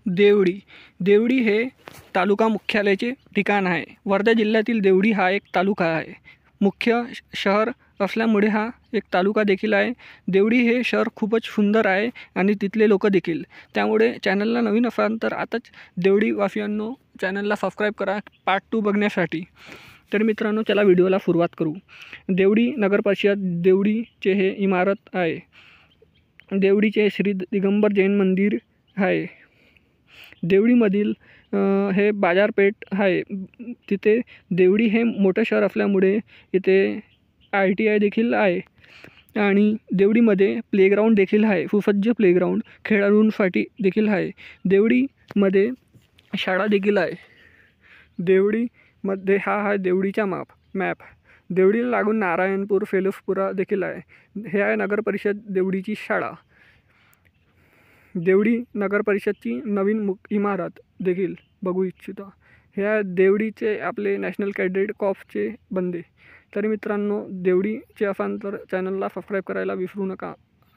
देवडी देवडी हे तालुका मुख्यालयाचे ठिकाण आहे। वर्धा जिल्ह्यातील देवडी हा एक तालुका आहे। मुख्य शहर असल्यामुळे हा एक तालुका देखील आहे। देवडी हे शहर खूपच सुंदर आहे आणि तिथले लोक देखील। त्यामुळे चॅनलला नवीन असाल तर आताच देवडी वासियांनो चॅनलला सबस्क्राईब करा पार्ट 2 बघण्यासाठी। तर मित्रांनो चला व्हिडिओला सुरुवात करू। देवडी नगर परिषद देवडीचे हे इमारत आहे। देवडीचे श्री दिगंबर जैन मंदिर आहे। देवडीमधील हे बाजारपेठ आहे। तिथे देवडी हे मोठं शहर असल्यामुळे इथे ITI देखील आहे आणि देवडीमध्ये प्लेग्राऊंड देखील आहे। सुसज्ज प्लेग्राऊंड खेळाडूंसाठी देखील आहे। देवडीमध्ये शाळा देखील आहे। देवडीमध्ये हा आहे देवडीचा मॅप। देवडीला लागून नारायणपूर फेलोसपुरा देखील आहे। हे आहे नगर परिषद देवडीची शाळा। देवडी नगर परिषदची नवीन इमारत देखील बघू इच्छिता। हे आहे देवडीचे आपले नॅशनल कॅडेट कॉर्प्सचे बंदे। तर मित्रांनो देवडीचे असाल तर चॅनलला सबस्क्राईब करायला विसरू नका।